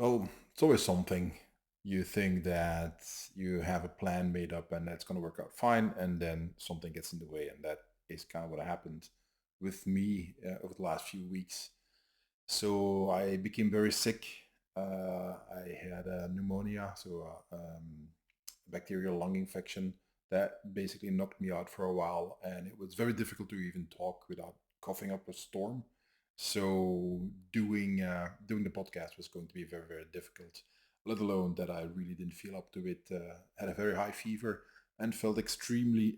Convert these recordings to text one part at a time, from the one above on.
Well, it's always something. You think that you have a plan made up and that's going to work out fine, and then something gets in the way, and that is kind of what happened with me over the last few weeks. So I became very sick. I had a pneumonia, so a bacterial lung infection that basically knocked me out for a while, and it was very difficult to even talk without coughing up a storm. So doing the podcast was going to be very difficult. Let alone that I really didn't feel up to it. Had a very high fever and felt extremely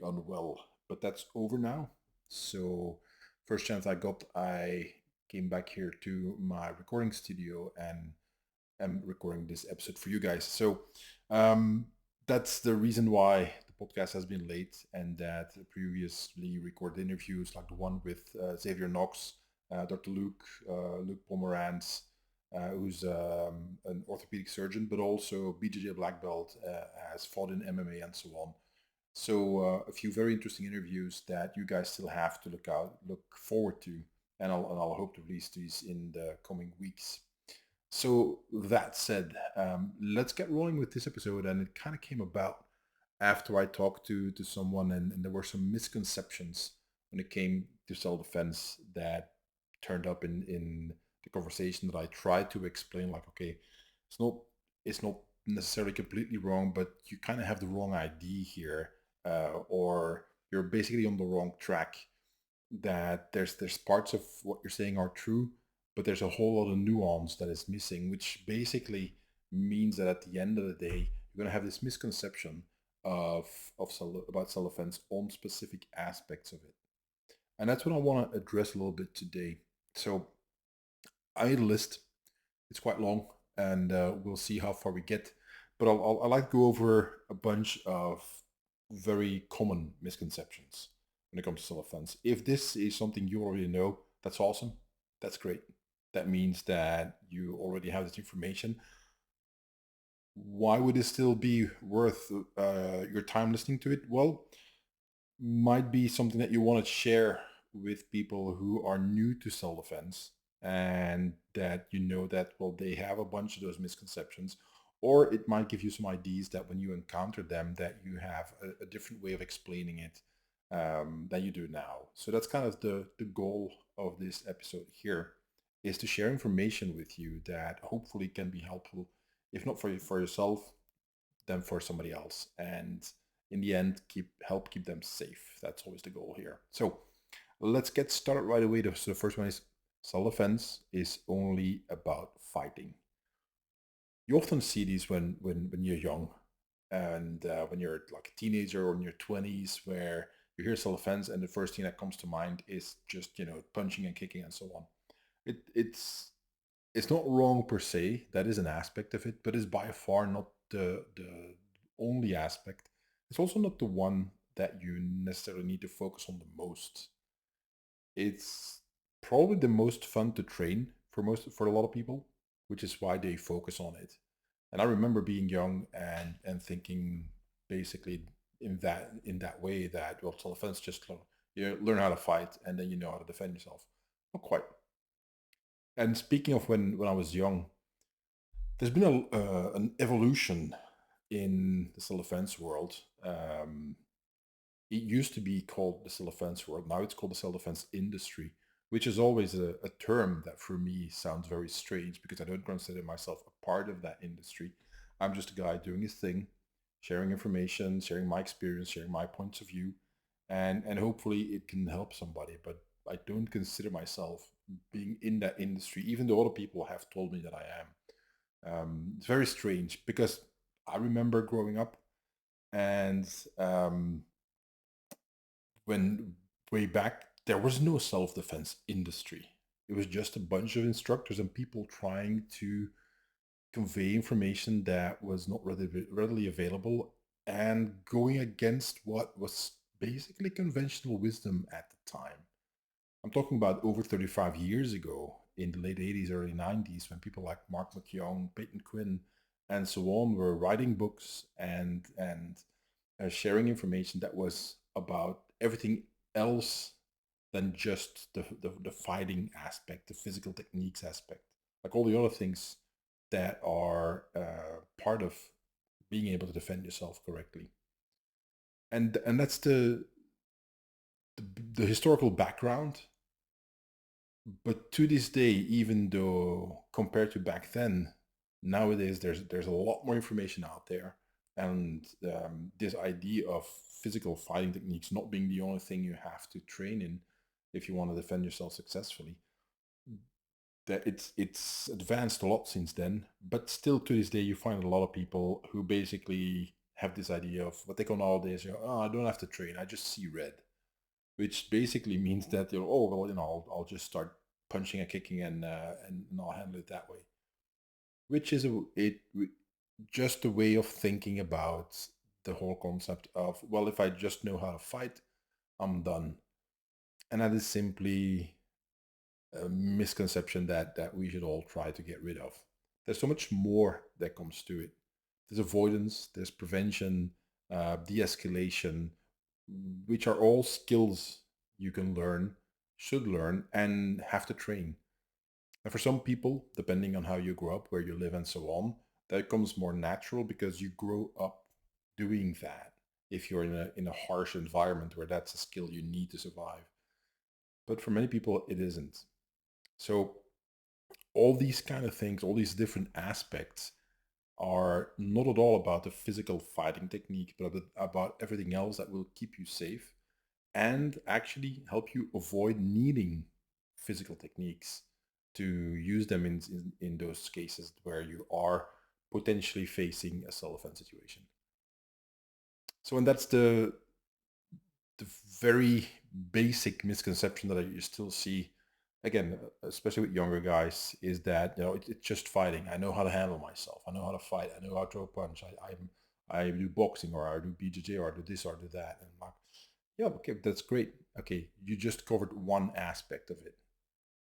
unwell. But that's over now. So first chance I got, I came back here to my recording studio and am recording this episode for you guys. So um, that's the reason why the podcast has been late, and that previously recorded interviews like the one with Xavier Knox, Dr. Luke Pomerantz, who's an orthopedic surgeon, but also BJJ black belt, has fought in MMA and so on. So a few very interesting interviews that you guys still have to look forward to, and I'll hope to release these in the coming weeks. So that said, let's get rolling with this episode. And it kind of came about after I talked to someone, and there were some misconceptions when it came to self defense that turned up in the conversation that I tried to explain. Like, okay, it's not it's not necessarily completely wrong, but you kind of have the wrong idea here, or you're basically on the wrong track. That there's parts of what you're saying are true, but there's a whole lot of nuance that is missing, which basically means that at the end of the day, you're going to have this misconception of about self-defense on specific aspects of it. And that's what I want to address a little bit today. So I made a list. It's quite long, and we'll see how far we get. But I'll like to go over a bunch of very common misconceptions when it comes to self-defense. If this is something you already know, that's awesome. That's great. That means that you already have this information. Why would it still be worth your time listening to it? Well, might be something that you want to share with people who are new to self-defense, and that you know that, well, they have a bunch of those misconceptions, or it might give you some ideas that when you encounter them, that you have a different way of explaining it than you do now. So that's kind of the goal of this episode here, is to share information with you that hopefully can be helpful, if not for yourself, then for somebody else, and in the end keep them safe. That's always the goal here. So let's get started right away. So the first one is, self-defense is only about fighting. You often see these when you're young, and when you're like a teenager or in your 20s, where you hear self-defense and the first thing that comes to mind is just punching and kicking and so on. It's not wrong per se. That is an aspect of it, but it's by far not the only aspect. It's also not the one that you necessarily need to focus on the most. It's probably the most fun to train for a lot of people, which is why they focus on it. And I remember being young and thinking basically in that way, that, well, self-defense, just you learn how to fight and then you know how to defend yourself. Not quite. And speaking of when I was young, there's been an evolution in the self-defense world. It used to be called the self-defense world. Now it's called the self-defense industry, which is always a term that for me sounds very strange, because I don't consider myself a part of that industry. I'm just a guy doing his thing, sharing information, sharing my experience, sharing my points of view, and hopefully it can help somebody. But I don't consider myself being in that industry, even though other people have told me that I am. It's very strange, because I remember growing up, and when way back, there was no self-defense industry. It was just a bunch of instructors and people trying to convey information that was not readily available, and going against what was basically conventional wisdom at the time. I'm talking about over 35 years ago, in the late 80s, early 90s, when people like Mark McKeown, Peyton Quinn, and so on were writing books and sharing information that was about everything else than just the fighting aspect, the physical techniques aspect. Like all the other things that are part of being able to defend yourself correctly. And that's the historical background. But to this day, even though compared to back then, nowadays there's a lot more information out there, and this idea of physical fighting techniques not being the only thing you have to train in if you want to defend yourself successfully, that it's advanced a lot since then. But still, to this day, you find a lot of people who basically have this idea of what they call nowadays, oh, I don't have to train, I just see red, which basically means that you're, oh well, I'll just start punching and kicking and I'll handle it that way, which is just a way of thinking about the whole concept of, well, if I just know how to fight, I'm done. And that is simply a misconception that we should all try to get rid of. There's so much more that comes to it. There's avoidance, there's prevention, de-escalation, which are all skills you can learn, should learn, and have to train. And for some people, depending on how you grow up, where you live, and so on, that comes more natural because you grow up doing that. If you're in a harsh environment where that's a skill you need to survive. But for many people, it isn't. So all these kind of things, all these different aspects are not at all about the physical fighting technique, but about everything else that will keep you safe and actually help you avoid needing physical techniques to use them in those cases where you are potentially facing a self-defense situation. So, and that's the very basic misconception that you still see, again, especially with younger guys, is that it's just fighting. I know how to handle myself. I know how to fight. I know how to throw a punch. I do boxing, or I do BJJ, or I do this or I do that. And I'm like, yeah, okay, that's great. Okay, you just covered one aspect of it.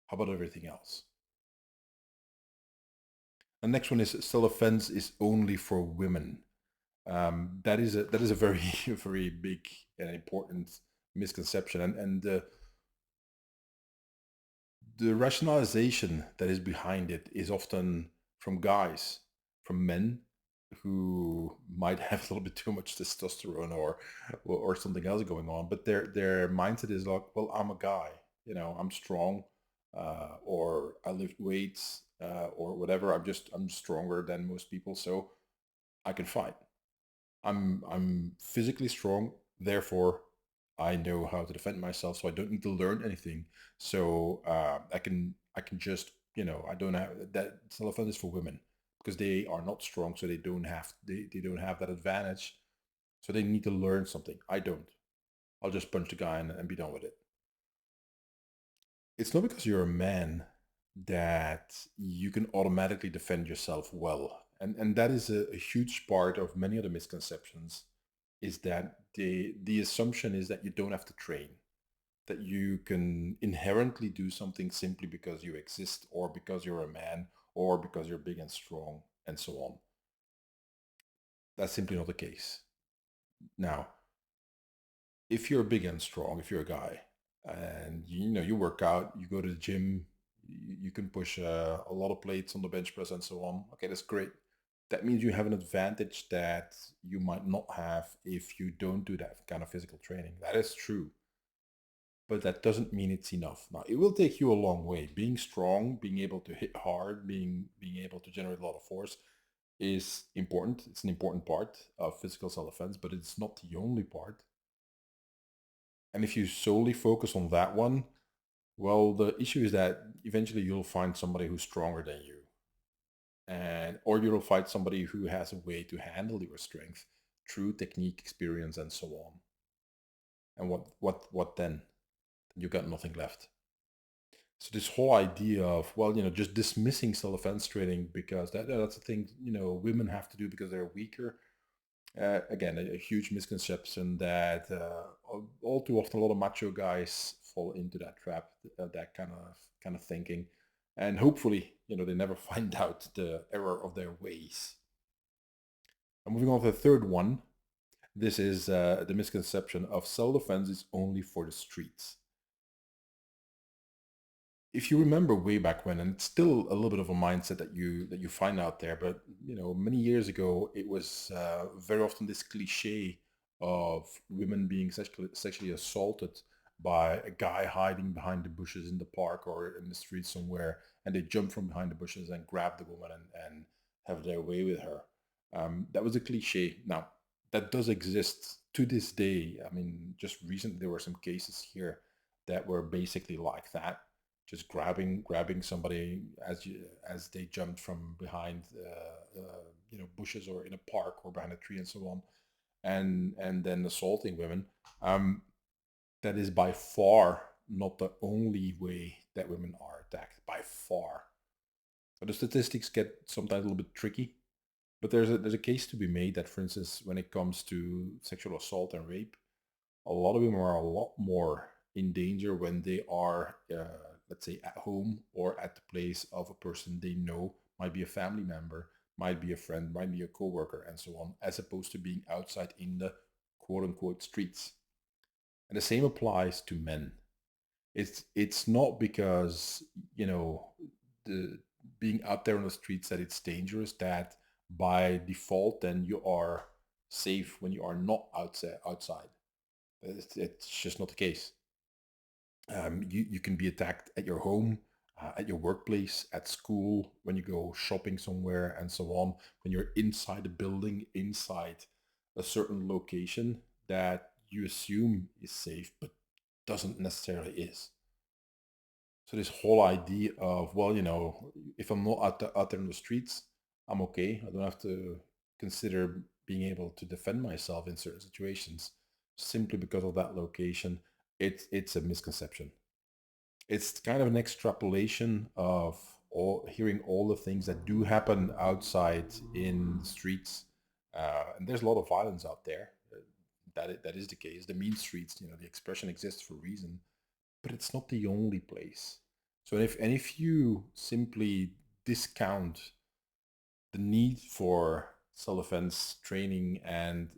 How about everything else? The next one is self-defense is only for women. That is a very very big and important misconception, and the rationalization that is behind it is often from guys, from men who might have a little bit too much testosterone or something else going on, but their mindset is like, well, I'm a guy, I'm strong, or I lift weights, or whatever. I'm stronger than most people, so I can fight. I'm physically strong, therefore I know how to defend myself, so I don't need to learn anything. So I can just, I don't have that. Self-defense is for women because they are not strong, so they don't have that advantage. So they need to learn something. I don't. I'll just punch the guy and be done with it. It's not because you're a man that you can automatically defend yourself well. And that is a huge part of many of the misconceptions, is that the assumption is that you don't have to train, that you can inherently do something simply because you exist, or because you're a man, or because you're big and strong, and so on. That's simply not the case. Now, if you're big and strong, if you're a guy, and you work out, you go to the gym, you can push a lot of plates on the bench press and so on. Okay, that's great. That means you have an advantage that you might not have if you don't do that kind of physical training. That is true, but that doesn't mean it's enough. Now, it will take you a long way. Being strong, being able to hit hard, being able to generate a lot of force is important. It's an important part of physical self-defense, but it's not the only part. And if you solely focus on that one, well, the issue is that eventually you'll find somebody who's stronger than you, and or you'll find somebody who has a way to handle your strength through technique, experience, and so on. And what then? You got nothing left. So this whole idea of, well, just dismissing self-defense training because that's a thing, women have to do because they're weaker. Again, a huge misconception that all too often a lot of macho guys fall into that trap, that kind of thinking, and hopefully, they never find out the error of their ways. And moving on to the third one, this is the misconception of self-defense is only for the streets. if you remember way back when, and it's still a little bit of a mindset that you find out there, but many years ago, it was very often this cliche of women being sexually assaulted by a guy hiding behind the bushes in the park or in the street somewhere, and they jump from behind the bushes and grab the woman and have their way with her. That was a cliche. Now, that does exist to this day. I mean, just recently there were some cases here that were basically like that, just grabbing somebody as they jumped from behind bushes or in a park or behind a tree and so on, and then assaulting women. Um, that is by far not the only way that women are attacked. By far, so the statistics get sometimes a little bit tricky. But there's a case to be made that, for instance, when it comes to sexual assault and rape, a lot of women are a lot more in danger when they are, let's say, at home or at the place of a person they know, might be a family member, might be a friend, might be a coworker, and so on, as opposed to being outside in the quote unquote streets. And the same applies to men. It's not because the being out there on the streets that it's dangerous, that by default then you are safe when you are not outside. It's just not the case. You can be attacked at your home, at your workplace, at school, when you go shopping somewhere, and so on. When you're inside a building, inside a certain location that you assume is safe, but doesn't necessarily is. So this whole idea of, well, if I'm not out there in the streets, I'm okay. I don't have to consider being able to defend myself in certain situations simply because of that location. It's a misconception. It's kind of an extrapolation of hearing all the things that do happen outside in the streets, and there's a lot of violence out there. That is the case. The mean streets, the expression exists for a reason, but it's not the only place. So if you simply discount the need for self-defense training and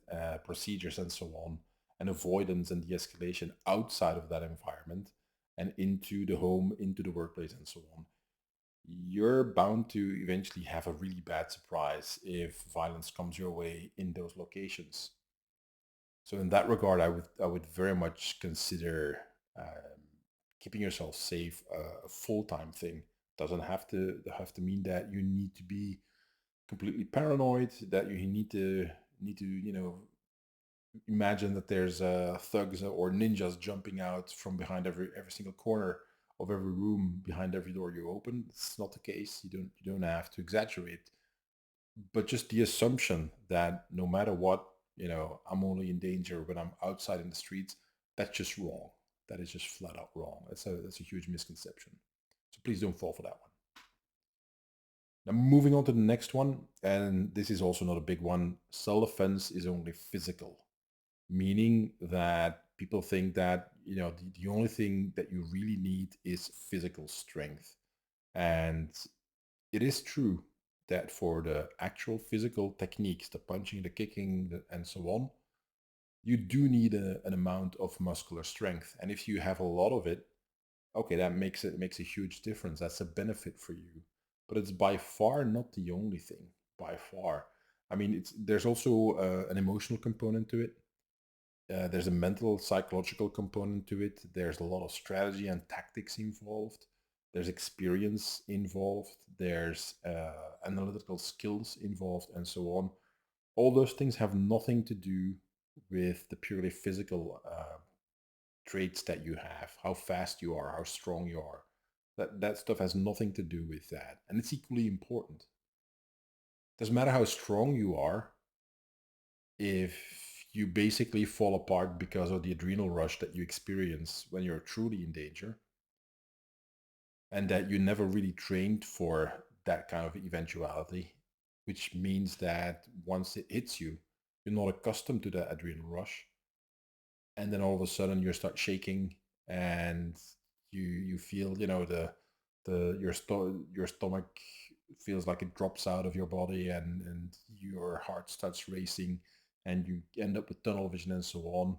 procedures and so on, and avoidance and de-escalation outside of that environment and into the home, into the workplace and so on, you're bound to eventually have a really bad surprise if violence comes your way in those locations. So in that regard, I would very much consider keeping yourself safe a full-time thing. Doesn't have to mean that you need to be completely paranoid, that you need to imagine that there's thugs or ninjas jumping out from behind every single corner of every room, behind every door you open. It's not the case. You don't have to exaggerate, but just the assumption that no matter what, I'm only in danger when I'm outside in the streets, that's just wrong. That is just flat out wrong. That's a huge misconception. So please don't fall for that one. Now, moving on to the next one, and this is also not a big one. Self-defense is only physical, meaning that people think that the only thing that you really need is physical strength. And it is true that for the actual physical techniques, the punching, the kicking, and so on, you do need an amount of muscular strength. And if you have a lot of it, okay, that makes a huge difference. That's a benefit for you. But it's by far not the only thing. By far. I mean, there's also an emotional component to it. There's a mental, psychological component to it. There's a lot of strategy and tactics involved. There's experience involved. There's analytical skills involved, and so on. All those things have nothing to do with the purely physical traits that you have, how fast you are, how strong you are. That stuff has nothing to do with that, and it's equally important. Doesn't matter how strong you are if you basically fall apart because of the adrenal rush that you experience when you're truly in danger, and that you never really trained for that kind of eventuality, which means that once it hits you, you're not accustomed to that adrenal rush, and then all of a sudden you start shaking, and you feel your stomach feels like it drops out of your body, and your heart starts racing, and you end up with tunnel vision and so on,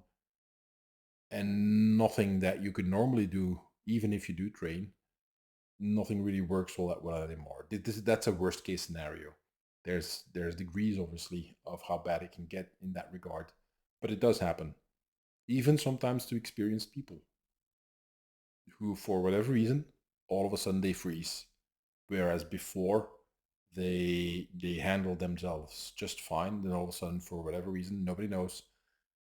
and nothing that you could normally do, even if you do train, nothing really works all that well anymore. That's a worst case scenario. There's degrees, obviously, of how bad it can get in that regard, but it does happen, even sometimes to experienced people who, for whatever reason, all of a sudden they freeze, whereas before they handle themselves just fine. Then all of a sudden, for whatever reason, nobody knows,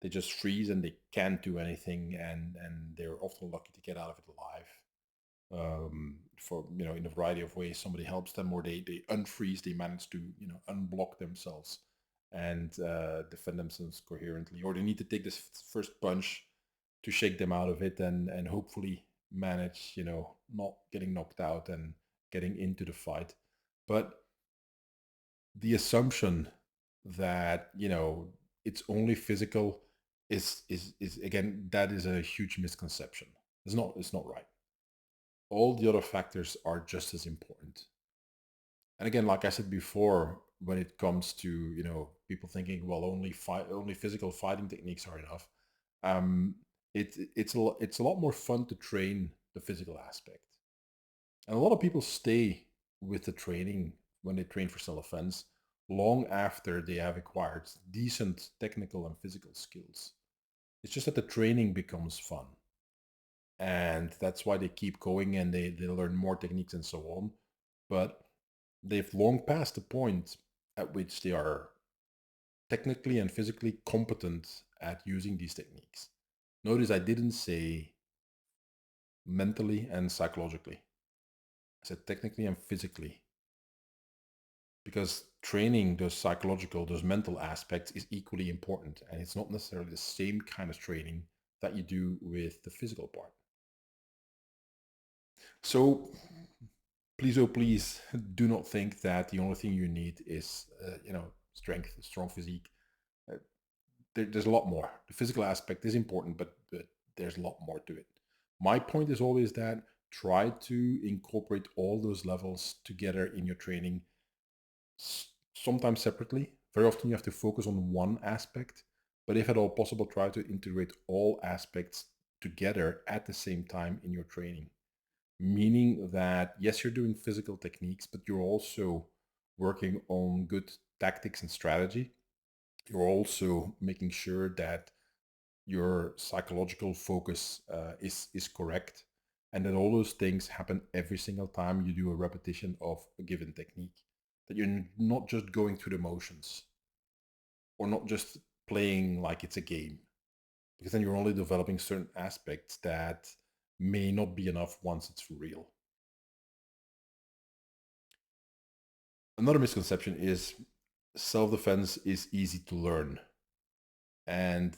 they just freeze and they can't do anything, and they're often lucky to get out of it alive. For in a variety of ways, somebody helps them, or they unfreeze, they manage to unblock themselves and defend themselves coherently, or they need to take this first punch to shake them out of it, and hopefully manage not getting knocked out and getting into the fight. But the assumption that it's only physical is again, that is a huge misconception. It's not right. All the other factors are just as important. And again, like I said before, when it comes to people thinking, well, only physical fighting techniques are enough, um, it's a lot more fun to train the physical aspect. And a lot of people stay with the training when they train for self-defense long after they have acquired decent technical and physical skills. It's just that the training becomes fun. And that's why they keep going, and they learn more techniques and so on. But they've long passed the point at which they are technically and physically competent at using these techniques. Notice I didn't say mentally and psychologically. I said technically and physically. Because training those psychological, those mental aspects is equally important. And it's not necessarily the same kind of training that you do with the physical part. So please, oh please, do not think that the only thing you need is, strength, strong physique. There's a lot more. The physical aspect is important, but there's a lot more to it. My point is always that try to incorporate all those levels together in your training, sometimes separately. Very often you have to focus on one aspect, but if at all possible, try to integrate all aspects together at the same time in your training. Meaning that, yes, you're doing physical techniques, but you're also working on good tactics and strategy. You're also making sure that your psychological focus is correct, and that all those things happen every single time you do a repetition of a given technique. That you're not just going through the motions, or not just playing like it's a game, because then you're only developing certain aspects that may not be enough once it's for real. Another misconception is self-defense is easy to learn. And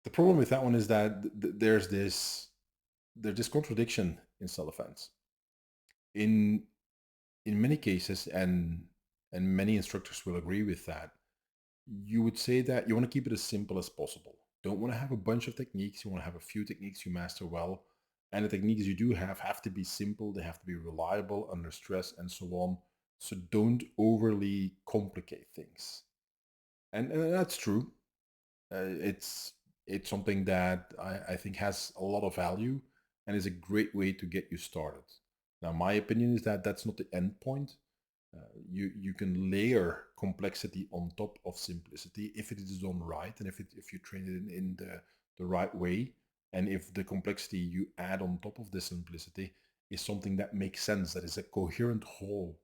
the problem with that one is that there's this contradiction in self-defense. In many cases, and many instructors will agree with that, you would say that you want to keep it as simple as possible. Don't want to have a bunch of techniques. You want to have a few techniques you master well. And the techniques you do have to be simple. They have to be reliable under stress and so on. So don't overly complicate things. And that's true. It's something that I think has a lot of value and is a great way to get you started. Now, my opinion is that that's not the end point. You can layer complexity on top of simplicity if it is done right, and if you train it in the right way, and if the complexity you add on top of the simplicity is something that makes sense, that is a coherent whole,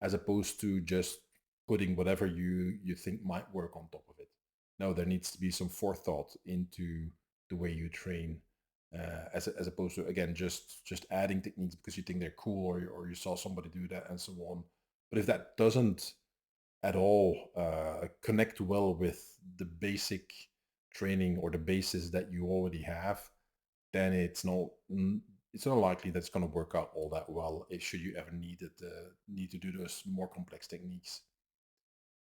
as opposed to just putting whatever you think might work on top of it. No, there needs to be some forethought into the way you train, as opposed to, again, just adding techniques because you think they're cool, or you saw somebody do that and so on. But if that doesn't at all connect well with the basic training or the basis that you already have, then it's not likely that's going to work out all that well, should you ever need to do those more complex techniques.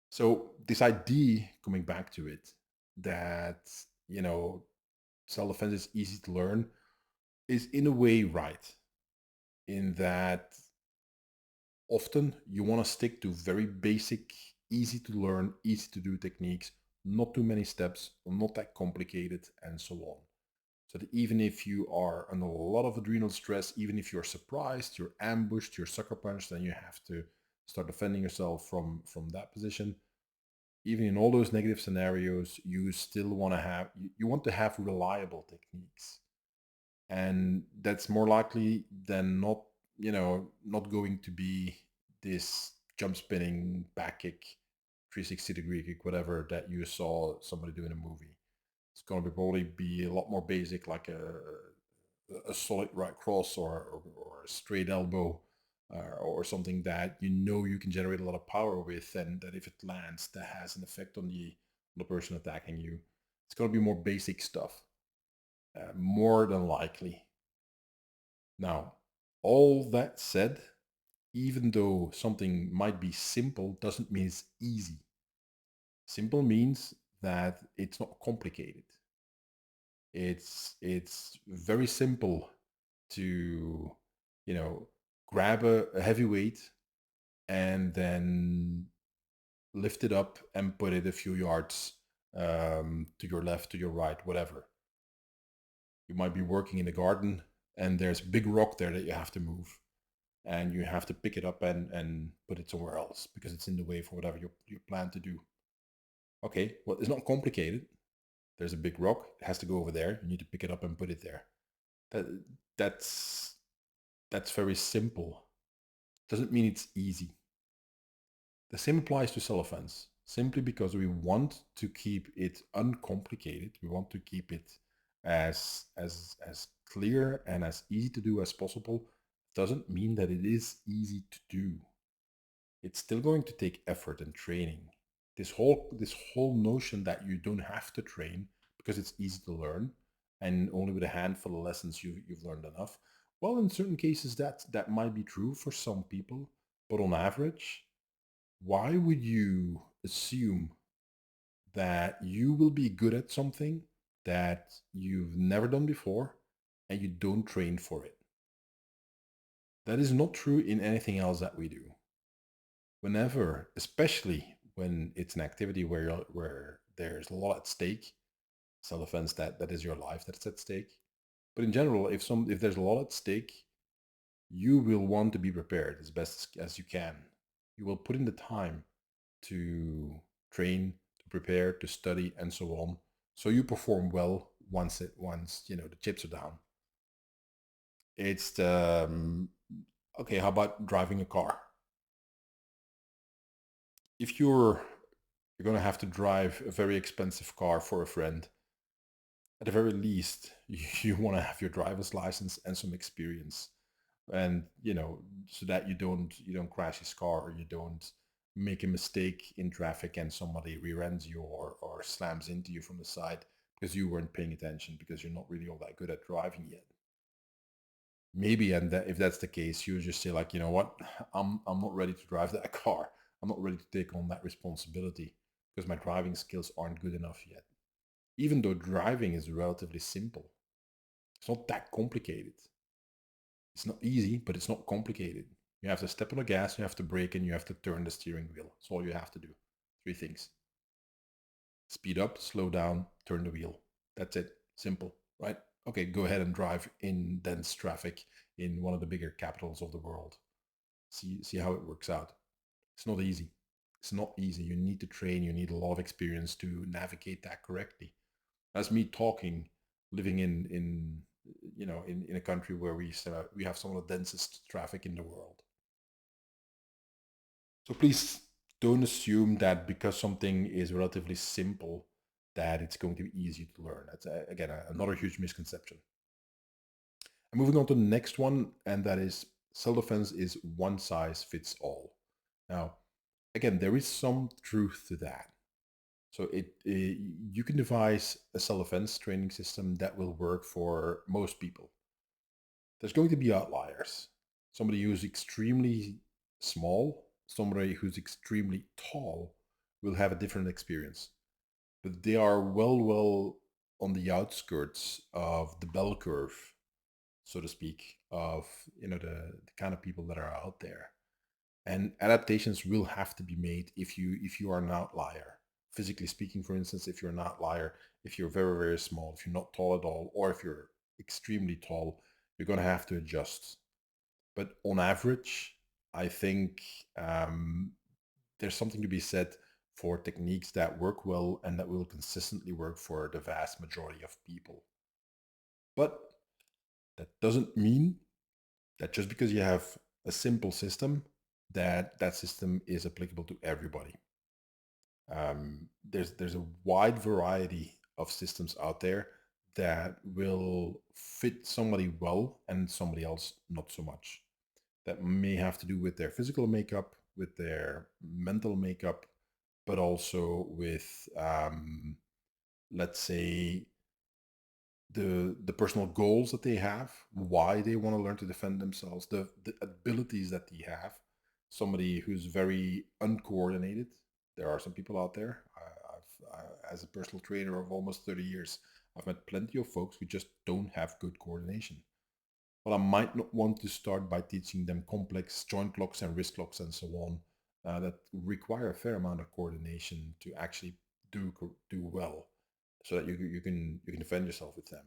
So this idea, coming back to it, that self-defense is easy to learn, is in a way right, in that often you want to stick to very basic, easy to learn, easy to do techniques, not too many steps, not that complicated, and so on. So that even if you are under a lot of adrenal stress, even if you're surprised, you're ambushed, you're sucker punched, then you have to start defending yourself from that position. Even in all those negative scenarios, you still want to have you want to have reliable techniques, and that's more likely than not, not going to be this jump spinning back kick, 360-degree kick, whatever that you saw somebody do in a movie. It's going to probably be a lot more basic, like a solid right cross, or a straight elbow, or something that you can generate a lot of power with, and that if it lands, that has an effect on the person attacking you. It's going to be more basic stuff, more than likely. Now, all that said, even though something might be simple, doesn't mean it's easy. Simple means that it's not complicated. It's very simple to, grab a heavy weight and then lift it up and put it a few yards, to your left, to your right, whatever. You might be working in the garden and there's a big rock there that you have to move, and you have to pick it up and put it somewhere else because it's in the way for whatever you plan to do. Okay, well, it's not complicated. There's a big rock, it has to go over there. You need to pick it up and put it there. That that's that's very simple. Doesn't mean it's easy. The same applies to self-defense. Simply because we want to keep it uncomplicated, we want to keep it as clear and as easy to do as possible, doesn't mean that it is easy to do. It's still going to take effort and training. This whole notion that you don't have to train because it's easy to learn, and only with a handful of lessons you've learned enough. Well, in certain cases that might be true for some people, but on average, why would you assume that you will be good at something that you've never done before and you don't train for it? That is not true in anything else that we do. Whenever, especially when it's an activity where there's a lot at stake, self-defense, that is your life that's at stake. But in general, if there's a lot at stake, you will want to be prepared as best as you can. You will put in the time to train, to prepare, to study, and so on, so you perform well once the chips are down. It's okay. How about driving a car? If you're going to have to drive a very expensive car for a friend, at the very least, you want to have your driver's license and some experience, and so that you don't crash his car, or you don't make a mistake in traffic and somebody rear ends you, or slams into you from the side because you weren't paying attention, because you're not really all that good at driving yet. Maybe, and if that's the case, you just say, like, you know what, I'm not ready to drive that car. I'm not ready to take on that responsibility because my driving skills aren't good enough yet. Even though driving is relatively simple, it's not that complicated. It's not easy, but it's not complicated. You have to step on the gas, you have to brake, and you have to turn the steering wheel. That's all you have to do. 3 things. Speed up, slow down, turn the wheel. That's it. Simple, right? Okay, go ahead and drive in dense traffic in one of the bigger capitals of the world. See how it works out. It's not easy. It's not easy. You need to train. You need a lot of experience to navigate that correctly. That's me talking, living in a country where we have some of the densest traffic in the world. So please don't assume that because something is relatively simple, that it's going to be easy to learn. That's again another huge misconception. And moving on to the next one, and that is self-defense is one size fits all. Now, again, there is some truth to that. So you can devise a self-defense training system that will work for most people. There's going to be outliers. Somebody who's extremely small, somebody who's extremely tall will have a different experience. But they are well on the outskirts of the bell curve, so to speak, of the kind of people that are out there. And adaptations will have to be made if you are an outlier physically speaking, for instance, if you're an outlier, if you're very, very small, if you're not tall at all, or if you're extremely tall, you're going to have to adjust. But on average, I think there's something to be said for techniques that work well and that will consistently work for the vast majority of people. But that doesn't mean that just because you have a simple system, that system is applicable to everybody. There's a wide variety of systems out there that will fit somebody well and somebody else not so much. That may have to do with their physical makeup, with their mental makeup, but also with, let's say, the personal goals that they have, why they want to learn to defend themselves, the abilities that they have. Somebody who's very uncoordinated. There are some people out there. As a personal trainer of almost 30 years, I've met plenty of folks who just don't have good coordination. Well, I might not want to start by teaching them complex joint locks and wrist locks and so on that require a fair amount of coordination to actually do well, so that you can defend yourself with them.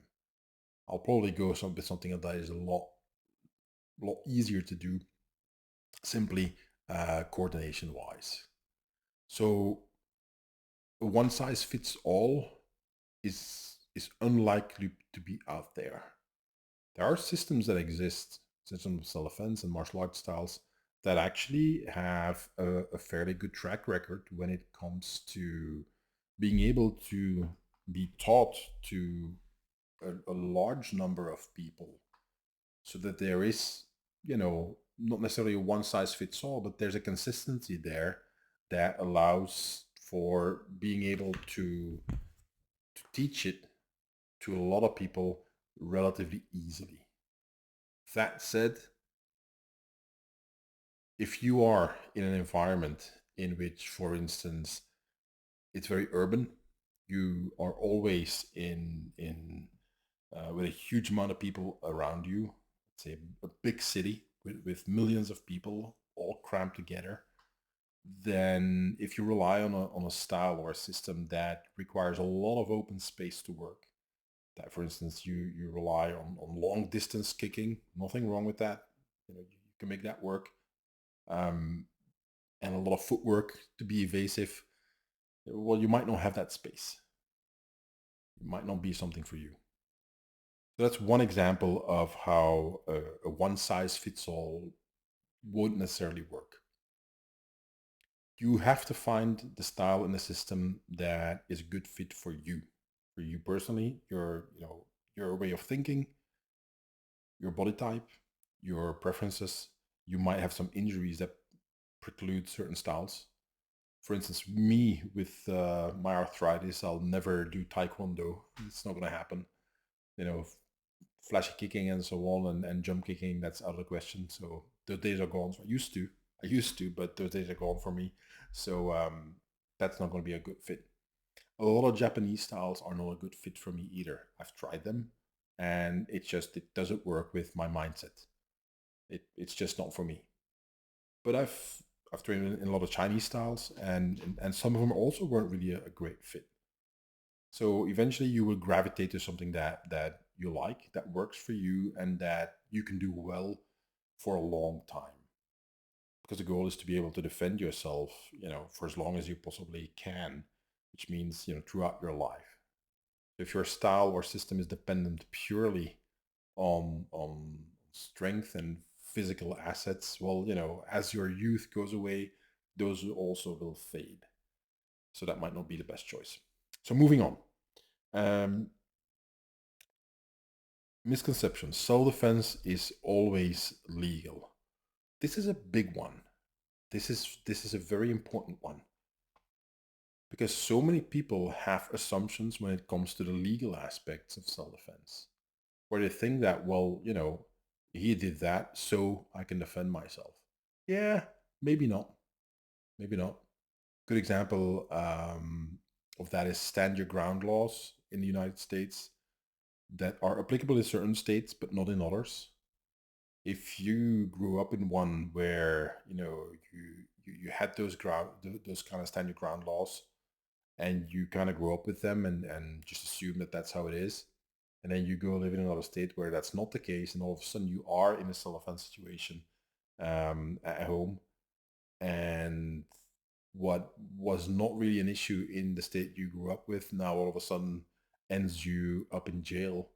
I'll probably go with something that is a lot easier to do, simply coordination wise. So one size fits all is unlikely to be out there. There are systems that exist, systems of self-defense and martial arts styles, that actually have a fairly good track record when it comes to being able to be taught to a large number of people, so that there is, not necessarily a one size fits all, but there's a consistency there that allows for being able to teach it to a lot of people relatively easily. That said, if you are in an environment in which, for instance, it's very urban, you are always in with a huge amount of people around you, let's say a big city with millions of people all crammed together, then if you rely on a style or a system that requires a lot of open space to work, that, for instance, you rely on long distance kicking, nothing wrong with that. You can make that work. And a lot of footwork to be evasive. Well, you might not have that space. It might not be something for you. So that's one example of how a one size fits all won't necessarily work. You have to find the style in the system that is a good fit for you personally, your way of thinking, your body type, your preferences. You might have some injuries that preclude certain styles. For instance, me with my arthritis, I'll never do taekwondo. It's not going to happen. Flashy kicking and so on, and jump kicking, that's out of the question. So those days are gone. So I used to, but those days are gone for me. So that's not going to be a good fit. A lot of Japanese styles are not a good fit for me either. I've tried them, and it doesn't work with my mindset. It's just not for me. But I've trained in a lot of Chinese styles, and some of them also weren't really a great fit. So eventually you will gravitate to something that you like, that works for you, and that you can do well for a long time. Because the goal is to be able to defend yourself, for as long as you possibly can, which means, throughout your life. If your style or system is dependent purely on strength and physical assets, well, as your youth goes away, those also will fade. So that might not be the best choice. So moving on. Misconceptions. Self-defense is always legal. This is a big one. This is a very important one, because so many people have assumptions when it comes to the legal aspects of self-defense, where they think that, well, he did that, so I can defend myself. Yeah, maybe not. Maybe not. Good example of that is stand your ground laws in the United States that are applicable in certain states but not in others. If you grew up in one where you had those kind of stand your ground laws, and you kind of grow up with them and just assume that that's how it is. And then you go live in another state where that's not the case, and all of a sudden you are in a self-defense situation at home. And what was not really an issue in the state you grew up with now all of a sudden ends you up in jail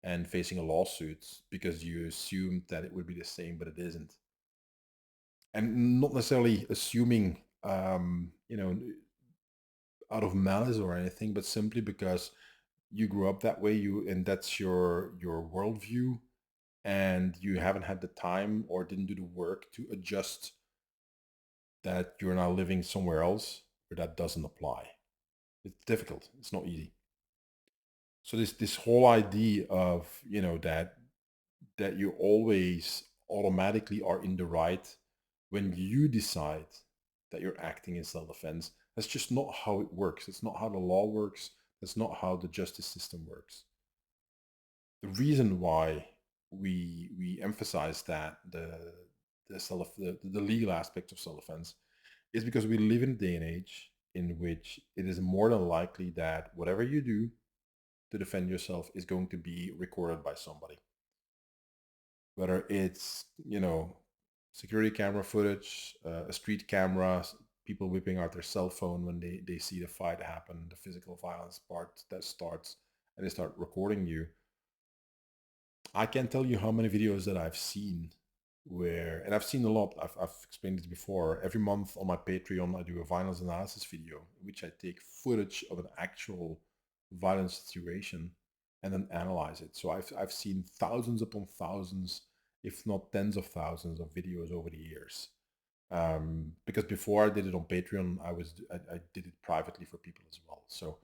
and facing a lawsuit because you assumed that it would be the same, but it isn't. And not necessarily assuming, out of malice or anything, but simply because you grew up that way, and that's your worldview, and you haven't had the time or didn't do the work to adjust that you're now living somewhere else where that doesn't apply. It's difficult. It's not easy. So this whole idea of that you always automatically are in the right when you decide that you're acting in self-defense. That's just not how it works. It's not how the law works. That's not how the justice system works. The reason why we emphasize that the legal aspect of self-defense is because we live in a day and age in which it is more than likely that whatever you do to defend yourself is going to be recorded by somebody. Whether it's, security camera footage, a street camera, people whipping out their cell phone when they see the fight happen, the physical violence part that starts, and they start recording you. I can't tell you how many videos that I've seen and I've seen a lot. I've explained it before. Every month on my Patreon, I do a violence analysis video, in which I take footage of an actual violence situation and then analyze it. So I've seen thousands upon thousands, if not tens of thousands of videos over the years. Because before I did it on Patreon, I did it privately for people as well. So,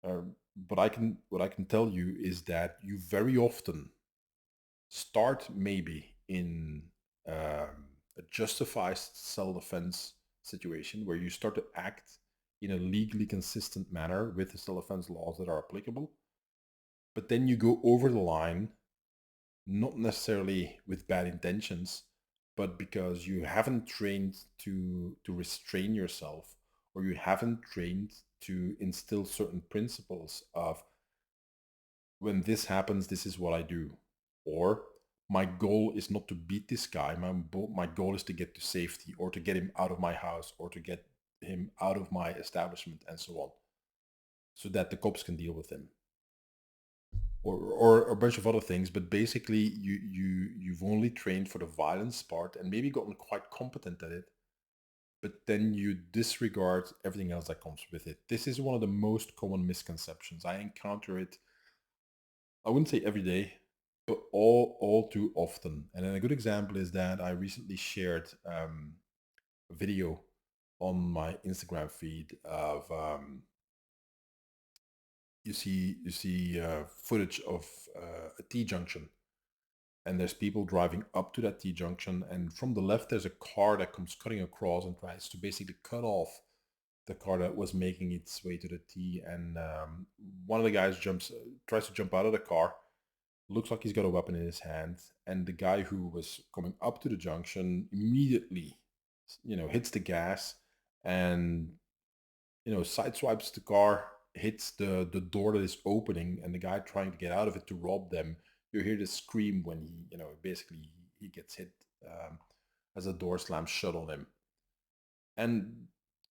but what I can tell you is that you very often start maybe in a justified self-defense situation where you start to act in a legally consistent manner with the self-defense laws that are applicable, but then you go over the line, not necessarily with bad intentions, but because you haven't trained to restrain yourself, or you haven't trained to instill certain principles of, when this happens, this is what I do. Or my goal is not to beat this guy. My goal is to get to safety, or to get him out of my house, or to get him out of my establishment, and so on, so that the cops can deal with him. Or a bunch of other things. But basically, you've only trained for the violence part and maybe gotten quite competent at it, but then you disregard everything else that comes with it. This is one of the most common misconceptions. I encounter it, I wouldn't say every day, but all too often. And then a good example is that I recently shared a video on my Instagram feed of you see footage of a T-junction, and there's people driving up to that T-junction, and from the left there's a car that comes cutting across and tries to basically cut off the car that was making its way to the T. And one of the guys tries to jump out of the car. Looks like he's got a weapon in his hand, and the guy who was coming up to the junction immediately, hits the gas and, sideswipes the car, hits the door that is opening, and the guy trying to get out of it to rob them. You hear the scream when basically he gets hit, as the door slams shut on him. And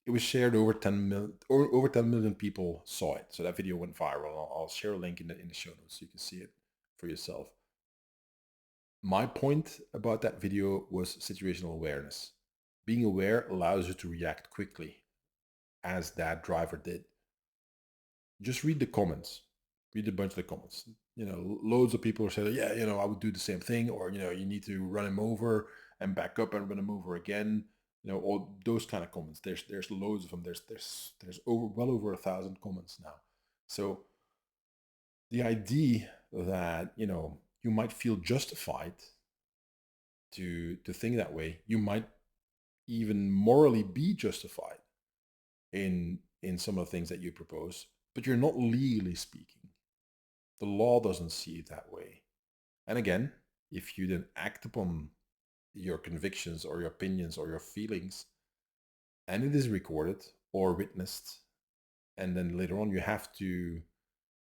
it was shared over 10 million, or over 10 million people saw it. So that video went viral. I'll share a link in the show notes so you can see it for yourself. My point about that video was situational awareness. Being aware allows you to react quickly, as that driver did. Just read the comments. Read a bunch of the comments. Loads of people are saying, yeah, I would do the same thing, or, you need to run him over and back up and run him over again. All those kind of comments. There's loads of them. There's well over 1,000 comments now. So the idea that, you might feel justified to think that way, you might even morally be justified in some of the things that you propose, but you're not legally speaking. The law doesn't see it that way. And again, if you then act upon your convictions or your opinions or your feelings, and it is recorded or witnessed, and then later on you have to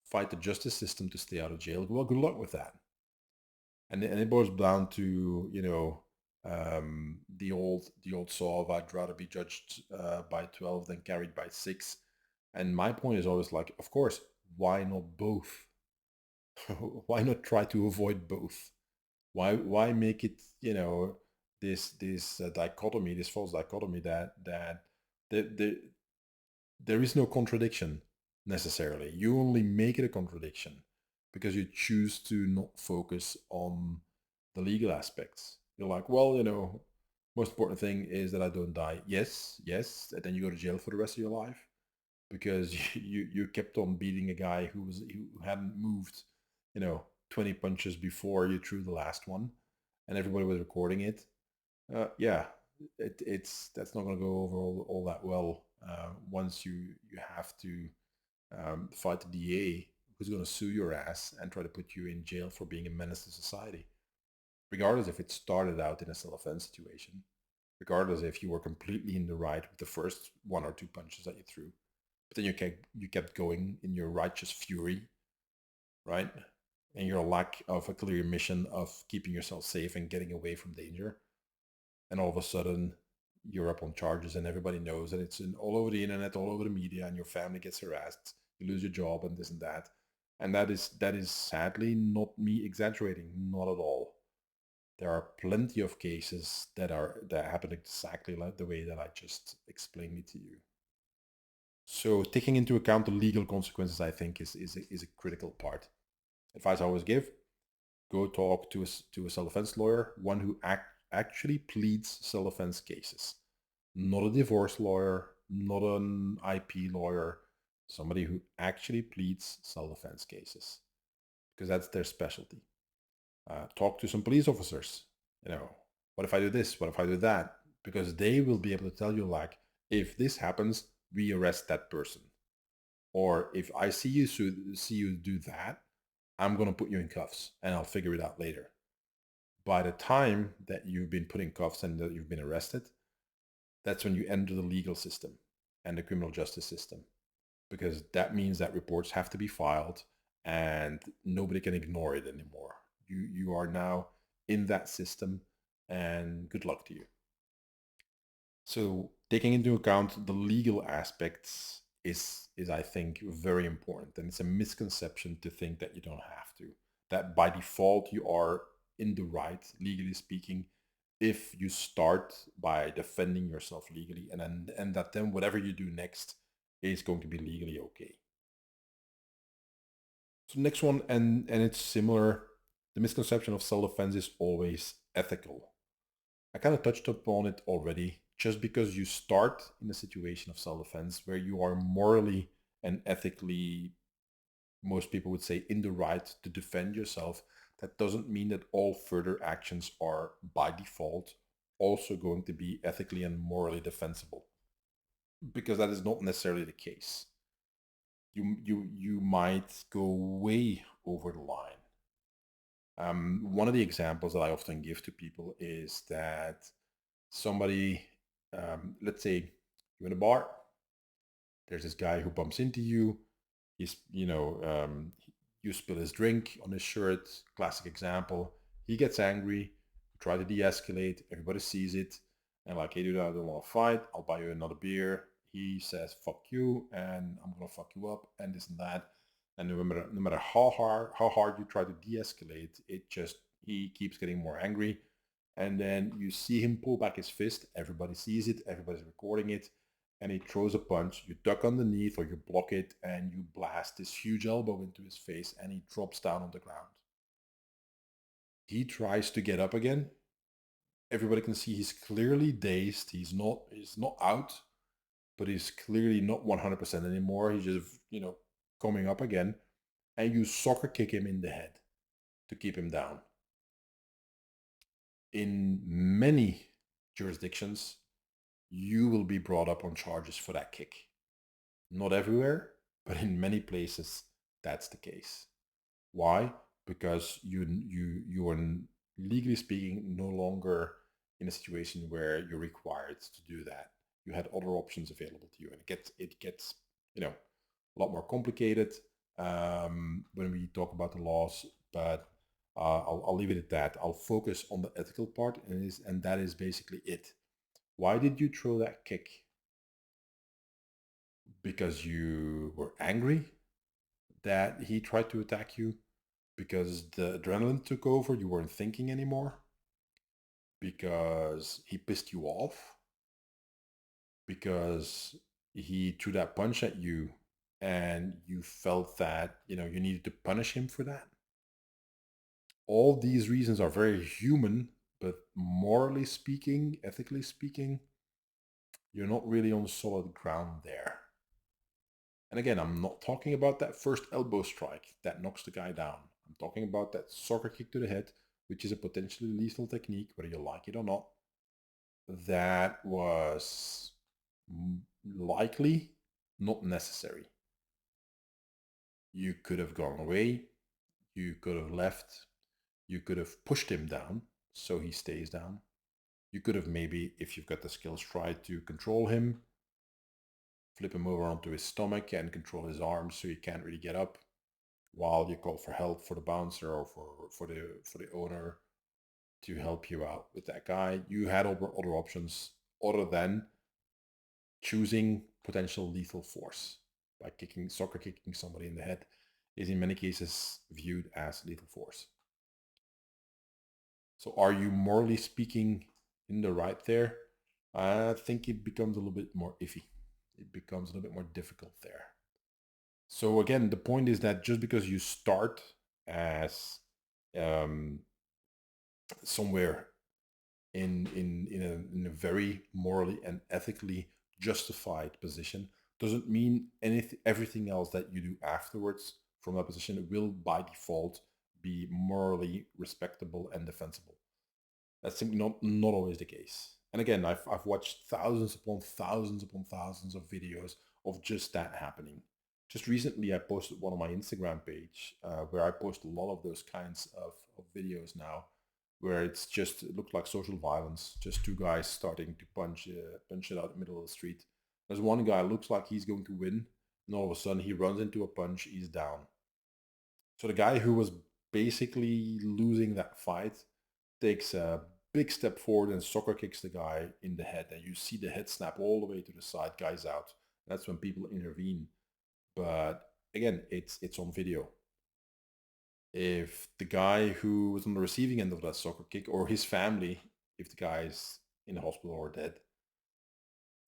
fight the justice system to stay out of jail. Well, good luck with that. And it boils down to, the old saw of I'd rather be judged by 12 than carried by 6. And my point is always like, of course, why not both? Why not try to avoid both? Why make it, this dichotomy, this false dichotomy that the there is no contradiction necessarily. You only make it a contradiction because you choose to not focus on the legal aspects. You're like, well, most important thing is that I don't die. Yes, yes, and then you go to jail for the rest of your life because you kept on beating a guy who hadn't moved, 20 punches before you threw the last one, and everybody was recording it. Yeah, it's that's not going to go over all that well once you have to fight the DA who's going to sue your ass and try to put you in jail for being a menace to society, regardless if it started out in a self-defense situation, regardless if you were completely in the right with the first 1 or 2 punches that you threw, but then you kept going in your righteous fury, right? And your lack of a clear mission of keeping yourself safe and getting away from danger, and all of a sudden you're up on charges and everybody knows, and it's all over the internet, all over the media, and your family gets harassed, you lose your job and this and that. And that is sadly not me exaggerating, not at all. There are plenty of cases that happen exactly like the way that I just explained it to you. So taking into account the legal consequences, I think, is a critical part. Advice I always give: go talk to a self-defense lawyer, one who actually pleads self-defense cases, not a divorce lawyer, not an IP lawyer, somebody who actually pleads self-defense cases, because that's their specialty. Talk to some police officers. What if I do this? What if I do that? Because they will be able to tell you, like, if this happens, we arrest that person. Or if I see you do that, I'm going to put you in cuffs and I'll figure it out later. By the time that you've been put in cuffs and that you've been arrested, that's when you enter the legal system and the criminal justice system, because that means that reports have to be filed and nobody can ignore it anymore. You are now in that system, and good luck to you. So taking into account the legal aspects is I think very important, and it's a misconception to think that you don't have to, that by default you are in the right, legally speaking, if you start by defending yourself legally, and that then whatever you do next is going to be legally okay. So next one, and it's similar, the misconception of self-defense is always ethical. I kind of touched upon it already. Just because you start in a situation of self-defense where you are morally and ethically, most people would say, in the right to defend yourself, that doesn't mean that all further actions are by default also going to be ethically and morally defensible, because that is not necessarily the case. You might go way over the line. One of the examples that I often give to people is that somebody, let's say you're in a bar, there's this guy who bumps into you, you spill his drink on his shirt, classic example. He gets angry, you try to de-escalate, everybody sees it, and like, hey dude, I don't want to fight, I'll buy you another beer. He says, fuck you, and I'm gonna fuck you up, and this and that. And no matter how hard you try to de-escalate, he keeps getting more angry. And then you see him pull back his fist, everybody sees it, everybody's recording it, and he throws a punch. You duck underneath or you block it, and you blast this huge elbow into his face, and he drops down on the ground. He tries to get up again. Everybody can see he's clearly dazed. He's not out, but he's clearly not 100% anymore. He's just, coming up again, and you soccer kick him in the head to keep him down. In many jurisdictions, you will be brought up on charges for that kick. Not everywhere, but in many places, that's the case. Why? Because you are, legally speaking, no longer in a situation where you're required to do that. You had other options available to you, and it gets a lot more complicated when we talk about the laws, but I'll leave it at that. I'll focus on the ethical part, and that is basically it. Why did you throw that kick? Because you were angry that he tried to attack you? Because the adrenaline took over, you weren't thinking anymore? Because he pissed you off? Because he threw that punch at you and you felt that, you needed to punish him for that? All these reasons are very human, but morally speaking, ethically speaking, you're not really on solid ground there. And again, I'm not talking about that first elbow strike that knocks the guy down. I'm talking about that soccer kick to the head, which is a potentially lethal technique, whether you like it or not. That was likely not necessary. You could have gone away, you could have left, you could have pushed him down so he stays down. You could have maybe, if you've got the skills, tried to control him, flip him over onto his stomach and control his arms so he can't really get up while you call for help for the bouncer or for the owner to help you out with that guy. You had other options other than choosing potential lethal force by soccer kicking somebody in the head is in many cases viewed as lethal force. So are you morally speaking in the right there? I think it becomes a little bit more iffy. It becomes a little bit more difficult there. So again, the point is that just because you start as somewhere in a very morally and ethically justified position doesn't mean everything else that you do afterwards from that position will by default be morally respectable and defensible. That's simply not always the case. And again, I've watched thousands upon thousands of videos of just that happening. Just recently, I posted one on my Instagram page where I post a lot of those kinds of videos now, where it looked like social violence. Just two guys starting to punch it out in the middle of the street. There's one guy looks like he's going to win, and all of a sudden he runs into a punch. He's down. So the guy who was basically losing that fight takes a big step forward and soccer kicks the guy in the head, and you see the head snap all the way to the side. Guy's out. That's when people intervene. But again, it's on video. If the guy who was on the receiving end of that soccer kick, or his family, if the guy's in the hospital or dead,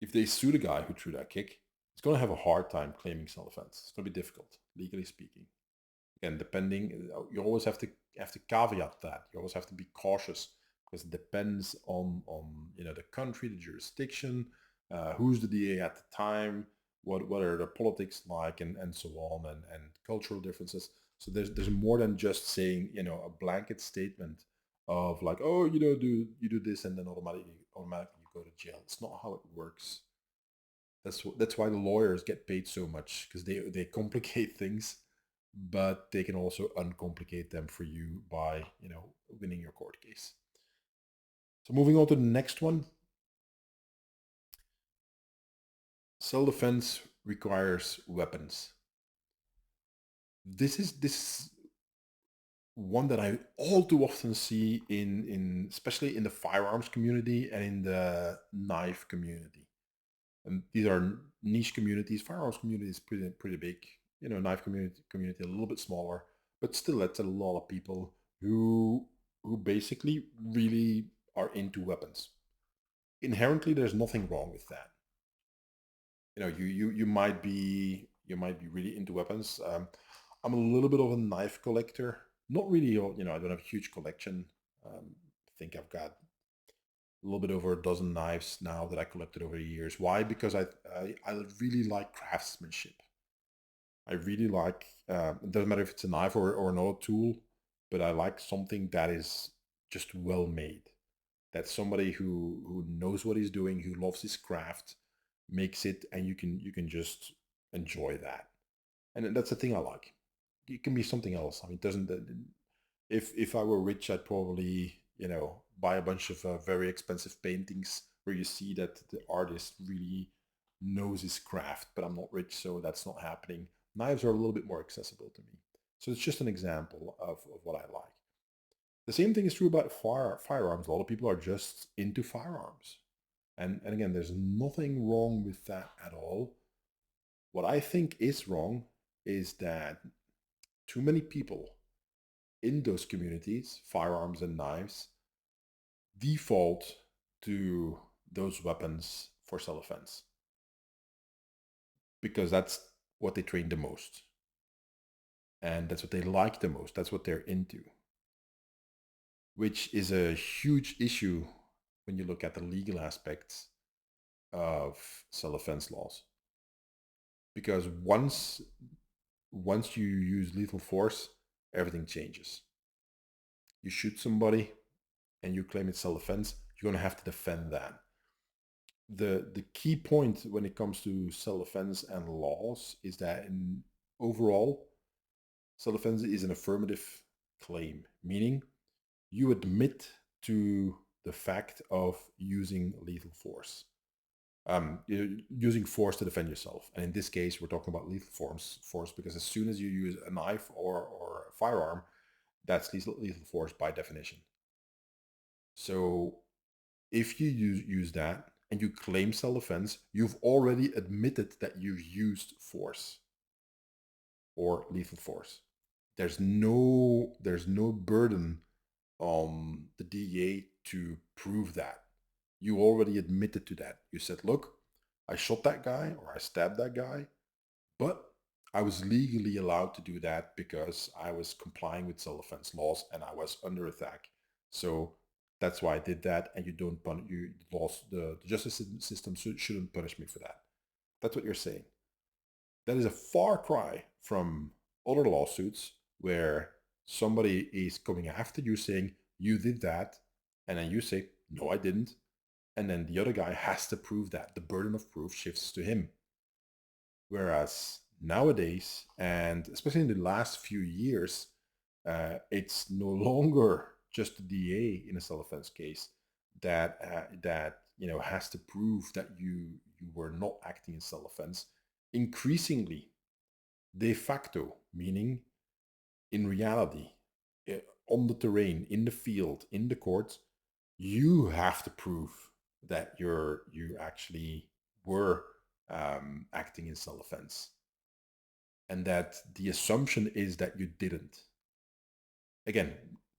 if they sue the guy who threw that kick, it's going to have a hard time claiming self-defense. It's going to be difficult, legally speaking. Again, depending, you always have to caveat that. You always have to be cautious because it depends on the country, the jurisdiction, who's the DA at the time, what are the politics like, and so on, and cultural differences. So there's more than just saying a blanket statement of like, oh, do you do this and then automatically you go to jail. It's not how it works. That's why the lawyers get paid so much, because they complicate things, but they can also uncomplicate them for you by winning your court case. So moving on to the next one. Self-defense requires weapons. This is one that I all too often see in especially in the firearms community and in the knife community. And these are niche communities. Firearms community is pretty big. Knife community a little bit smaller, but still that's a lot of people who basically really are into weapons. Inherently, there's nothing wrong with that. You might be really into weapons. I'm a little bit of a knife collector. Not really, I don't have a huge collection. I think I've got a little bit over a dozen knives now that I collected over the years. Why? Because I really like craftsmanship. I really like, it doesn't matter if it's a knife or another tool, but I like something that is just well made. That somebody who knows what he's doing, who loves his craft, makes it, and you can just enjoy that. And that's the thing I like. It can be something else. I mean, it doesn't. If I were rich, I'd probably buy a bunch of very expensive paintings where you see that the artist really knows his craft, but I'm not rich, so that's not happening. Knives are a little bit more accessible to me. So it's just an example of what I like. The same thing is true about firearms. A lot of people are just into firearms. And again, there's nothing wrong with that at all. What I think is wrong is that too many people in those communities, firearms and knives, default to those weapons for self-defense because that's what they train the most. And that's what they like the most. That's what they're into, which is a huge issue when you look at the legal aspects of self-defense laws. Because once you use lethal force, everything changes. You shoot somebody and you claim it's self-defense, you're going to have to defend that. The key point when it comes to self-defense and laws is that in overall, self-defense is an affirmative claim, meaning you admit to the fact of using lethal force. Using force to defend yourself. And in this case, we're talking about lethal force because as soon as you use a knife or a firearm, that's lethal force by definition. So if you use that and you claim self-defense, you've already admitted that you've used force or lethal force. There's no burden on the DEA to prove that. You already admitted to that. You said, look, I shot that guy or I stabbed that guy, but I was legally allowed to do that because I was complying with self-defense laws and I was under attack. So that's why I did that, and you don't punish you. The justice system shouldn't punish me for that. That's what you're saying. That is a far cry from other lawsuits where somebody is coming after you saying you did that, and then you say no, I didn't, and then the other guy has to prove that. The burden of proof shifts to him. Whereas nowadays, and especially in the last few years, it's no longer just the DA in a self-defense case that has to prove that you were not acting in self-defense. Increasingly, de facto, meaning in reality, on the terrain, in the field, in the court, you have to prove that you actually were acting in self-defense, and that the assumption is that you didn't. Again,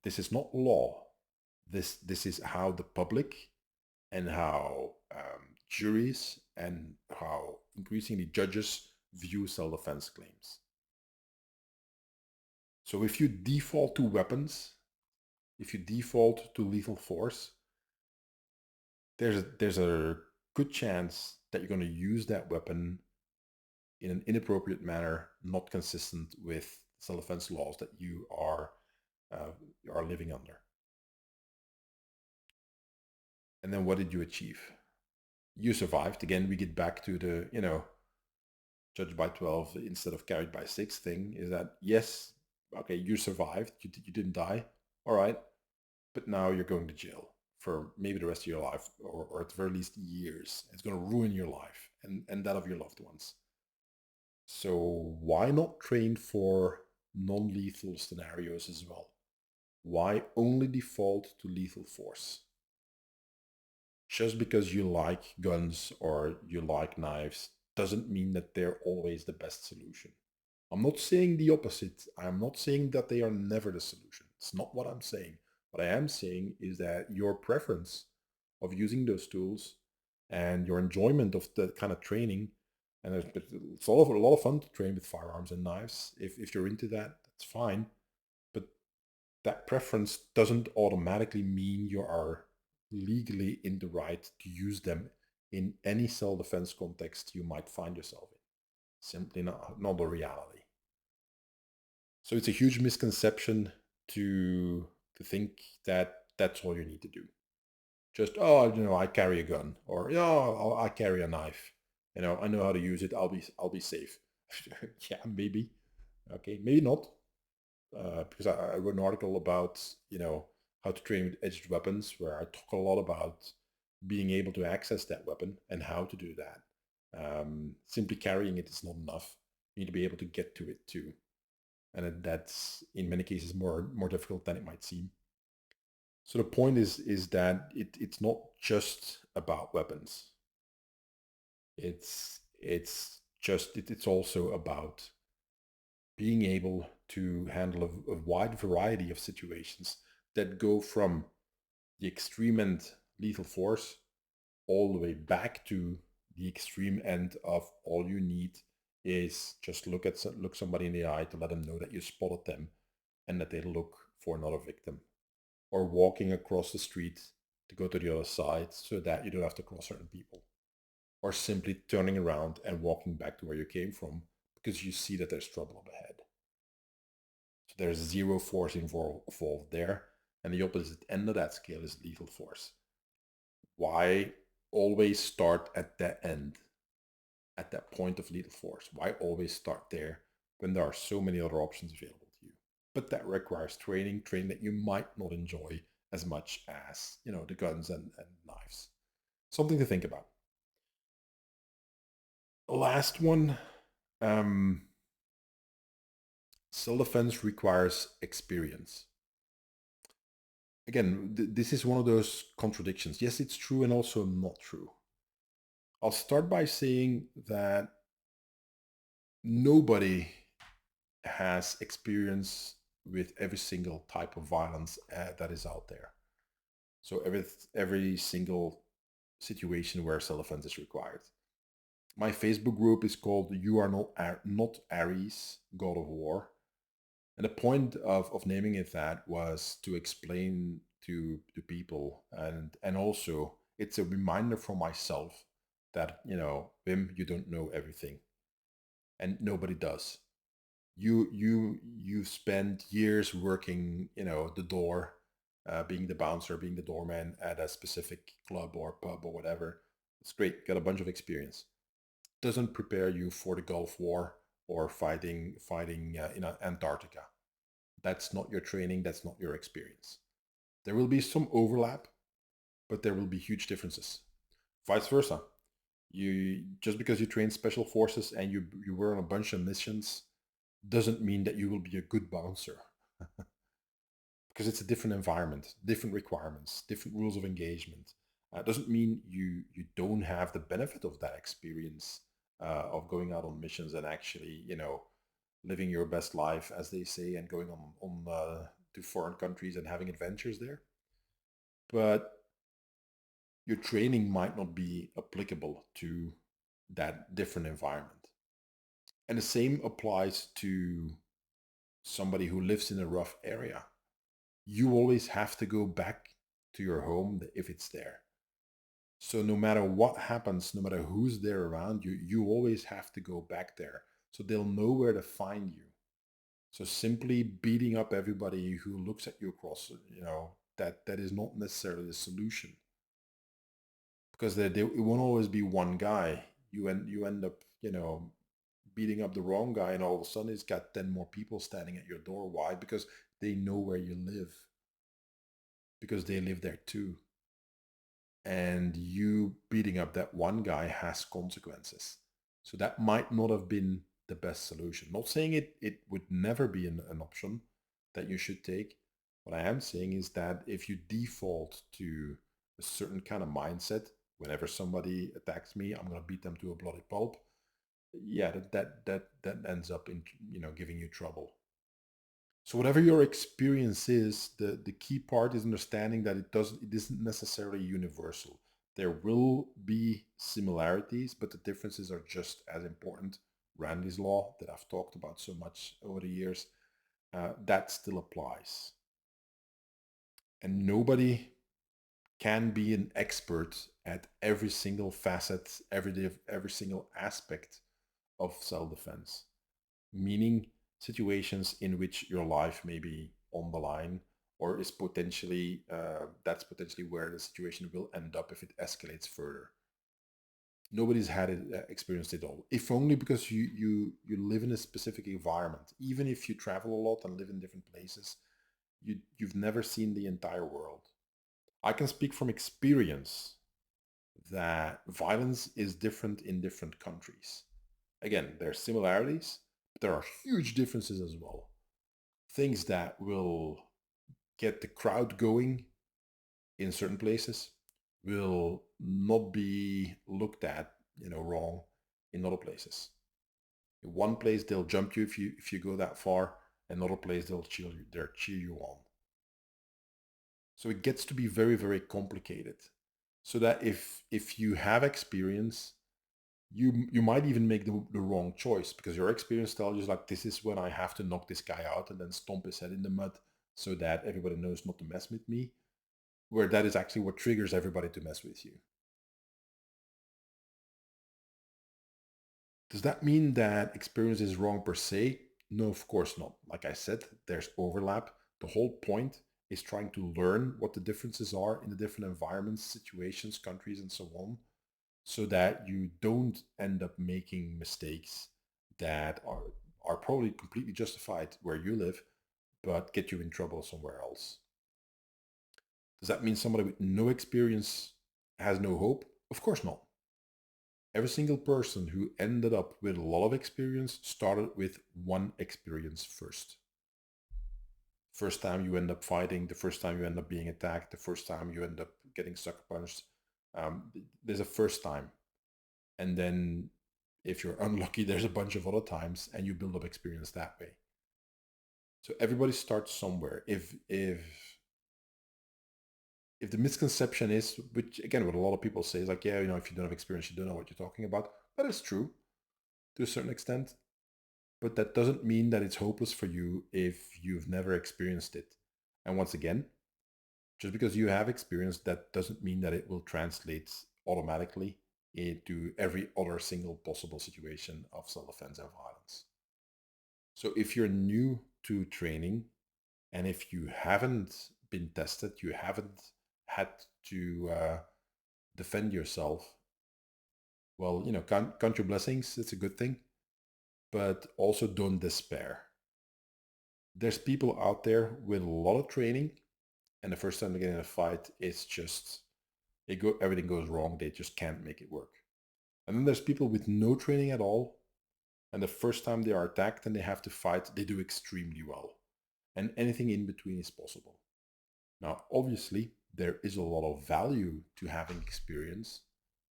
this is not law. This is how the public and how juries and how increasingly judges view self-defense claims. So if you default to weapons, if you default to lethal force, there's a good chance that you're going to use that weapon in an inappropriate manner, not consistent with self-defense laws that you are living under. And then what did you achieve? You survived. Again, we get back to the, judged by 12 instead of carried by 6 thing, is that, yes, okay, you survived, you didn't die, all right, but now you're going to jail for maybe the rest of your life, or at the very least years. It's going to ruin your life and that of your loved ones. So why not train for non-lethal scenarios as well? Why only default to lethal force? Just because you like guns or you like knives doesn't mean that they're always the best solution. I'm not saying the opposite. I'm not saying that they are never the solution. It's not what I'm saying. What I am saying is that your preference of using those tools and your enjoyment of the kind of training, and it's a lot of fun to train with firearms and knives. If you're into that, that's fine. But that preference doesn't automatically mean you are legally in the right to use them in any self-defense context you might find yourself in. Simply not the reality. So it's a huge misconception to think that that's all you need to do. Just, I carry a gun, or I carry a knife. I know how to use it. I'll be safe. Yeah, maybe. Okay, maybe not. Because I wrote an article about how to train with edged weapons, where I talk a lot about being able to access that weapon and how to do that. Simply carrying it is not enough. You need to be able to get to it too, and that's in many cases more difficult than it might seem. So the point is that it's not just about weapons. It's also about being able to handle a wide variety of situations that go from the extreme end lethal force all the way back to the extreme end of all you need is just look somebody in the eye to let them know that you spotted them and that they look for another victim, or walking across the street to go to the other side so that you don't have to cross certain people, or simply turning around and walking back to where you came from because you see that there's trouble up ahead. So there's zero force involved there, and the opposite end of that scale is lethal force. Why always start at that end, at that point of lethal force? Why always start there when there are so many other options available to you? But that requires training that you might not enjoy as much as, the guns and knives. Something to think about. Last one, self-defense requires experience. Again, this is one of those contradictions. Yes, it's true and also not true. I'll start by saying that nobody has experience with every single type of violence that is out there. So every single situation where self-defense is required. My Facebook group is called "You Are Not Ares, God of War," and the point of naming it that was to explain to people, and also it's a reminder for myself that Wim, you don't know everything, and nobody does. You spend years working, the door, being the bouncer, being the doorman at a specific club or pub or whatever. It's great, got a bunch of experience. Doesn't prepare you for the Gulf War or fighting in Antarctica. That's not your training. That's not your experience. There will be some overlap, but there will be huge differences. Vice versa. You just because you train special forces and you were on a bunch of missions doesn't mean that you will be a good bouncer because it's a different environment, different requirements, different rules of engagement. Doesn't mean you don't have the benefit of that experience of going out on missions and actually living your best life, as they say, and going on to foreign countries and having adventures there. But your training might not be applicable to that different environment. And the same applies to somebody who lives in a rough area. You always have to go back to your home if it's there. So no matter what happens, no matter who's there around you, you always have to go back there. So they'll know where to find you. So simply beating up everybody who looks at you across, that is not necessarily the solution. Because it won't always be one guy. You end up, beating up the wrong guy, and all of a sudden it's got 10 more people standing at your door. Why? Because they know where you live. Because they live there too. And you beating up that one guy has consequences. So that might not have been the best solution. Not saying it would never be an option that you should take. What I am saying is that if you default to a certain kind of mindset, whenever somebody attacks me, I'm going to beat them to a bloody pulp. Yeah, that ends up in giving you trouble. So whatever your experience is, the key part is understanding that it isn't necessarily universal. There will be similarities, but the differences are just as important. Randy's law that I've talked about so much over the years, that still applies. And nobody can be an expert at every single facet, every single aspect of self-defense, meaning situations in which your life may be on the line, or is potentially that's potentially where the situation will end up if it escalates further. Nobody's had it experienced it all, if only because you live in a specific environment. Even if you travel a lot and live in different places, you've never seen the entire world. I can speak from experience that violence is different in different countries. Again, there are similarities, but there are huge differences as well. Things that will get the crowd going in certain places will not be looked at, wrong in other places. In one place they'll jump you if you go that far. Another place they'll cheer you on. So it gets to be very, very complicated. So that if you have experience, you might even make the wrong choice because your experience tells you like, this is when I have to knock this guy out and then stomp his head in the mud so that everybody knows not to mess with me, where that is actually what triggers everybody to mess with you. Does that mean that experience is wrong per se? No, of course not. Like I said, there's overlap. The whole point is trying to learn what the differences are in the different environments, situations, countries, and so on, so that you don't end up making mistakes that are probably completely justified where you live, but get you in trouble somewhere else. Does that mean somebody with no experience has no hope? Of course not. Every single person who ended up with a lot of experience started with one experience first. First time you end up fighting, the first time you end up being attacked, the first time you end up getting sucker punched. There's a first time. And then if you're unlucky, there's a bunch of other times and you build up experience that way. So everybody starts somewhere. If the misconception is, which again, what a lot of people say is like, yeah, if you don't have experience, you don't know what you're talking about. That is true to a certain extent, but that doesn't mean that it's hopeless for you if you've never experienced it. And once again, just because you have experience, that doesn't mean that it will translate automatically into every other single possible situation of self-defense and violence. So if you're new to training, and if you haven't been tested, you haven't had to defend yourself, well, count your blessings. It's a good thing, but also don't despair. There's people out there with a lot of training, and the first time they get in a fight, it's just everything goes wrong. They just can't make it work. And then there's people with no training at all, and the first time they are attacked and they have to fight, they do extremely well. And anything in between is possible. Now, obviously, there is a lot of value to having experience.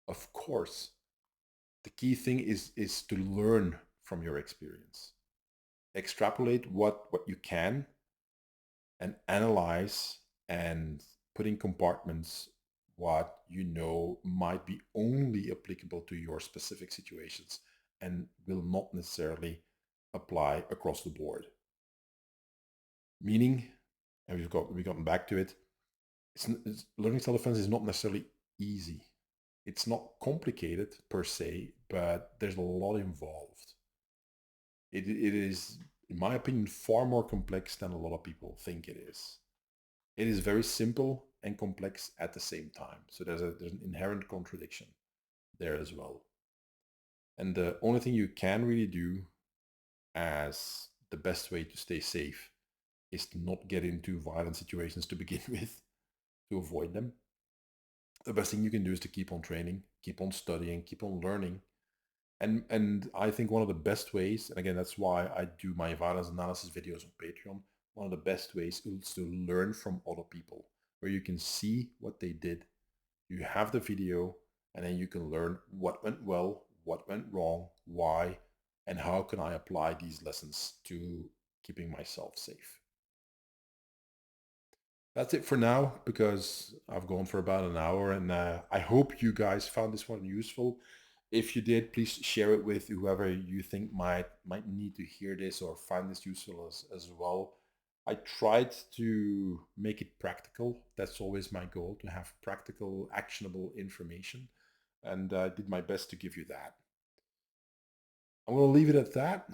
Of course, the key thing is to learn from your experience. Extrapolate what you can and analyze and put in compartments what you know might be only applicable to your specific situations and will not necessarily apply across the board. Meaning, and we've gotten back to it, learning self-defense is not necessarily easy. It's not complicated per se, but there's a lot involved. It is, in my opinion, far more complex than a lot of people think it is. It is very simple and complex at the same time. So there's an inherent contradiction there as well. And the only thing you can really do as the best way to stay safe is to not get into violent situations to begin with, to avoid them. The best thing you can do is to keep on training, keep on studying, keep on learning. And I think one of the best ways, and again, that's why I do my violence analysis videos on Patreon, one of the best ways is to learn from other people, where you can see what they did. You have the video, and then you can learn what went well, what went wrong, why, and how can I apply these lessons to keeping myself safe. That's it for now, because I've gone for about an hour, and I hope you guys found this one useful. If you did, please share it with whoever you think might need to hear this or find this useful as well. I tried to make it practical. That's always my goal, to have practical, actionable information, and I did my best to give you that. I'm going to leave it at that.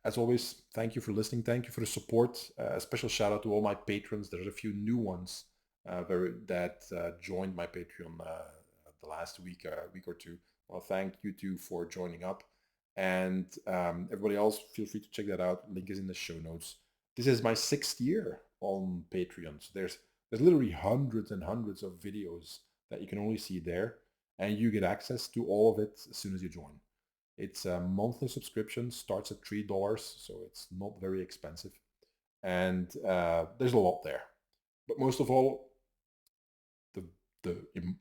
As always, thank you for listening. Thank you for the support. A special shout out to all my patrons. There's a few new ones that joined my Patreon the last week or two. Well, thank you two for joining up. And everybody else, feel free to check that out. Link is in the show notes. This is my 6th year on Patreon. So there's literally hundreds and hundreds of videos that you can only see there. and you get access to all of it as soon as you join. It's a monthly subscription, starts at $3, so it's not very expensive. And there's a lot there. But most of all,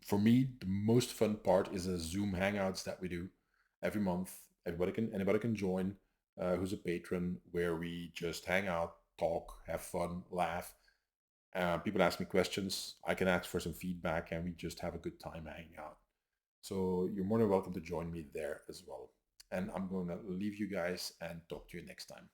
for me, the most fun part is the Zoom Hangouts that we do every month. Anybody can join who's a patron, where we just hang out, talk, have fun, laugh. People ask me questions. I can ask for some feedback, and we just have a good time hanging out. So you're more than welcome to join me there as well. And I'm going to leave you guys and talk to you next time.